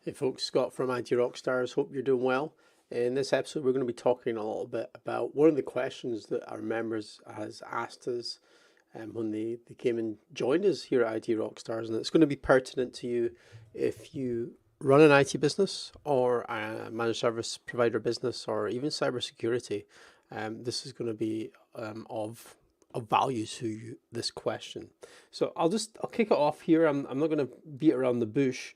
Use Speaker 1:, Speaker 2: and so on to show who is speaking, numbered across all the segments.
Speaker 1: Hey folks, Scott from IT Rockstars. Hope you're doing well. In this episode, we're going to be talking a little bit about one of the questions that our members has asked us when they came and joined us here at IT Rockstars, and it's going to be pertinent to you if you run an IT business or a managed service provider business or even cybersecurity. This is going to be of value to you, this question. So I'll kick it off here. I'm not going to beat around the bush.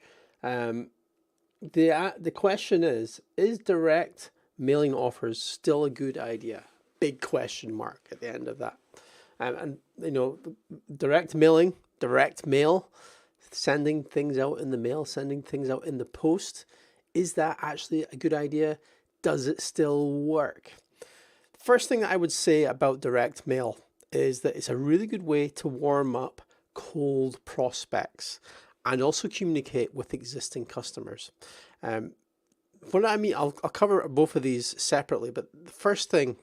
Speaker 1: The question is direct mailing offers still a good idea? Big question mark at the end of that. And you know, direct mail, sending things out in the mail, sending things out in the post, is that actually a good idea? Does it still work? First thing that I would say about direct mail is that it's a really good way to warm up cold prospects and also communicate with existing customers. What I mean, I'll cover both of these separately, but the first thing,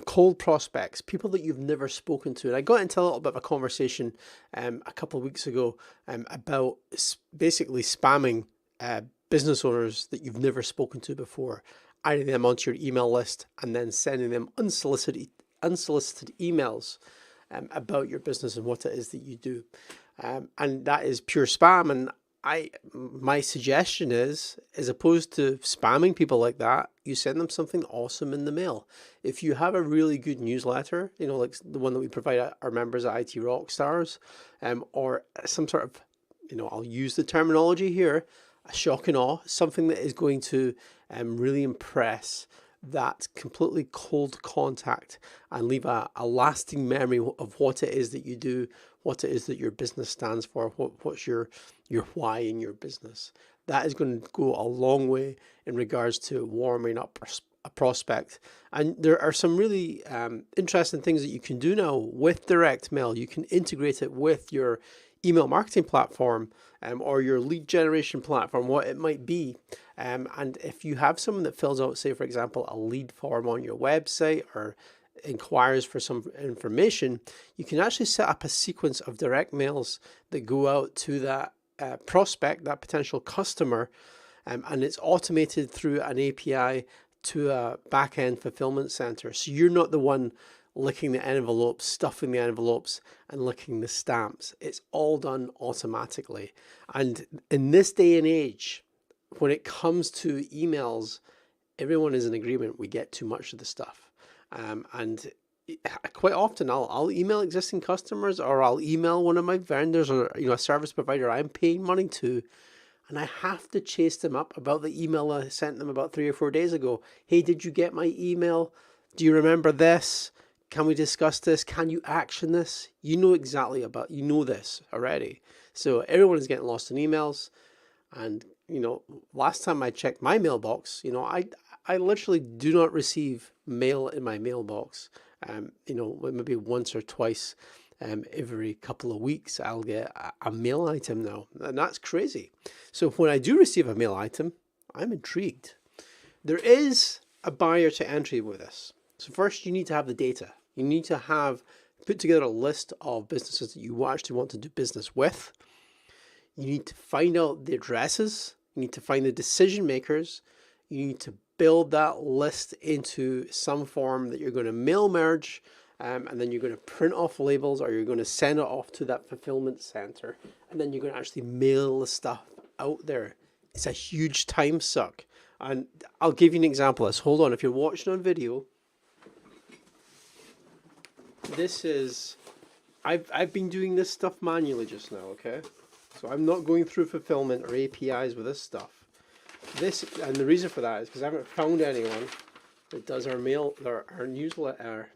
Speaker 1: cold prospects, people that you've never spoken to. And I got into a little bit of a conversation a couple of weeks ago about basically spamming business owners that you've never spoken to before, adding them onto your email list and then sending them unsolicited emails about your business and what it is that you do. And that is pure spam. And my suggestion is, as opposed to spamming people like that, you send them something awesome in the mail. If you have a really good newsletter, you know, like the one that we provide our members at IT Rockstars, or some sort of, you know, I'll use the terminology here, a shock and awe, something that is going to really impress that completely cold contact and leave a lasting memory of what it is that you do, what it is that your business stands for, what's your why in your business. That is going to go a long way in regards to warming up a prospect. And there are some really interesting things that you can do now with direct mail. You can integrate it with your email marketing platform or your lead generation platform, what it might be. And if you have someone that fills out, say, for example, a lead form on your website or inquires for some information, you can actually set up a sequence of direct mails that go out to that prospect, that potential customer, and it's automated through an API to a back-end fulfillment center. So you're not the one licking the envelopes, stuffing the envelopes, and licking the stamps. It's all done automatically. And in this day and age, when it comes to emails, everyone is in agreement we get too much of the stuff. And quite often I'll email existing customers, or I'll email one of my vendors, or a service provider I'm paying money to, and I have to chase them up about the email I sent them about 3 or 4 days ago. Hey, did you get my email? Do you remember this? Can we discuss this? Can you action this? You know this already. So everyone is getting lost in emails. And, last time I checked my mailbox, I literally do not receive mail in my mailbox. Maybe once or twice every couple of weeks, I'll get a mail item now. And that's crazy. So when I do receive a mail item, I'm intrigued. There is a barrier to entry with this. So first, you need to have the data. You need to put together a list of businesses that you actually want to do business with. You need to find out the addresses. You need to find the decision makers. You need to build that list into some form that you're going to mail merge, and then you're going to print off labels, or you're going to send it off to that fulfillment center, and then you're going to actually mail the stuff out there. It's a huge time suck. And I'll give you an example of this. Hold on. If you're watching on video, I've been doing this stuff manually just now, okay? So I'm not going through fulfillment or APIs with this stuff. And the reason for that is because I haven't found anyone that does our newsletters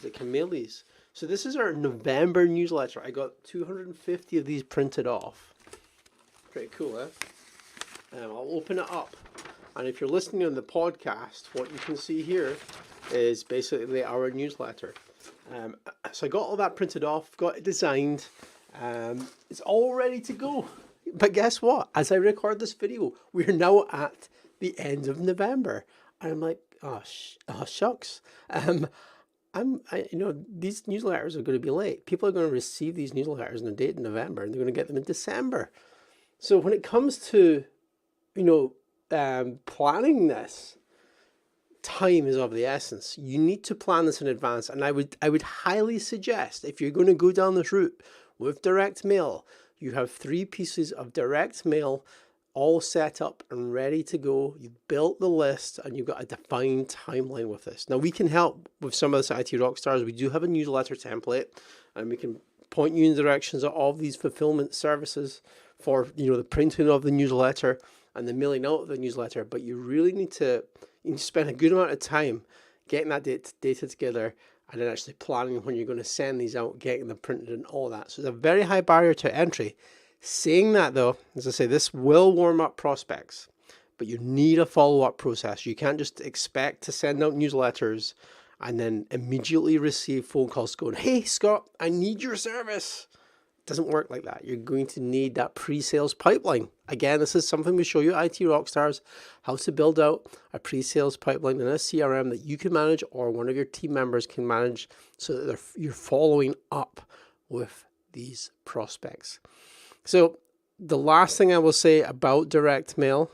Speaker 1: that can mail these. So this is our November newsletter. I got 250 of these printed off. Pretty cool, eh? I'll open it up. And if you're listening on the podcast, what you can see here is basically our newsletter. So I got all that printed off, got it designed. It's all ready to go. But guess what? As I record this video, we're now at the end of November. And I'm like, shucks. These newsletters are going to be late. People are going to receive these newsletters on a date in November, and they're going to get them in December. So when it comes to, you know, planning this, time is of the essence. You need to plan this in advance, and I would highly suggest, if you're going to go down this route with direct mail, you have 3 pieces of direct mail all set up and ready to go. You've built the list and you've got a defined timeline with this. Now we can help with some of this at IT Rockstars. We do have a newsletter template, and we can point you in the directions of all these fulfillment services for, you know, the printing of the newsletter and the mailing out of the newsletter. But you really need to spend a good amount of time getting that data together, and then actually planning when you're going to send these out, getting them printed and all that. So it's a very high barrier to entry. Saying that though, as I say, this will warm up prospects, but you need a follow-up process. You can't just expect to send out newsletters and then immediately receive phone calls going, "Hey Scott, I need your service." It doesn't work like that. You're going to need that pre-sales pipeline. Again, this is something we show you at IT Rockstars, how to build out a pre-sales pipeline in a CRM that you can manage or one of your team members can manage, so that you're following up with these prospects. So the last thing I will say about direct mail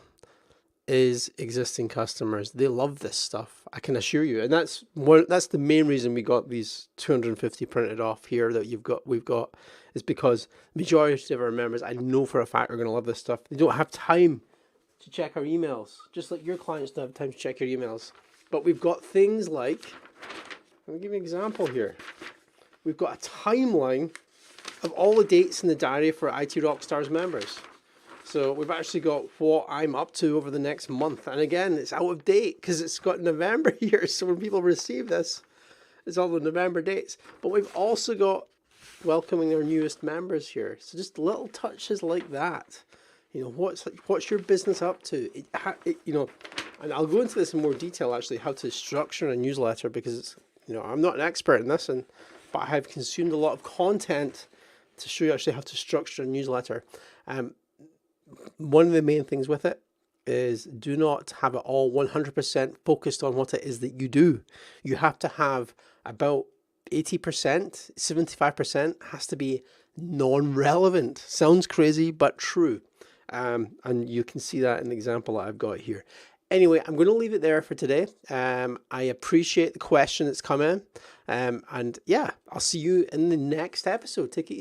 Speaker 1: is existing customers. They love this stuff, I can assure you. And that's the main reason we got these 250 printed off here that we've got, is because the majority of our members, I know for a fact, are going to love this stuff. They don't have time to check our emails, just like your clients don't have time to check your emails. But we've got things like, let me give you an example here. We've got a timeline of all the dates in the diary for IT Rockstars members. So we've actually got what I'm up to over the next month. And again, it's out of date because it's got November here. So when people receive this, it's all the November dates. But we've also got welcoming our newest members here. So just little touches like that. You know, what's your business up to? You know, and I'll go into this in more detail, actually, how to structure a newsletter, because it's, you know, I'm not an expert in this, but I have consumed a lot of content to show you actually how to structure a newsletter. One of the main things with it is, do not have it all 100% focused on what it is that you do. You have to have about 80%, 75% has to be non-relevant. Sounds crazy, but true. And you can see that in the example that I've got here. Anyway, I'm going to leave it there for today. I appreciate the question that's come in. And yeah, I'll see you in the next episode. Take it easy.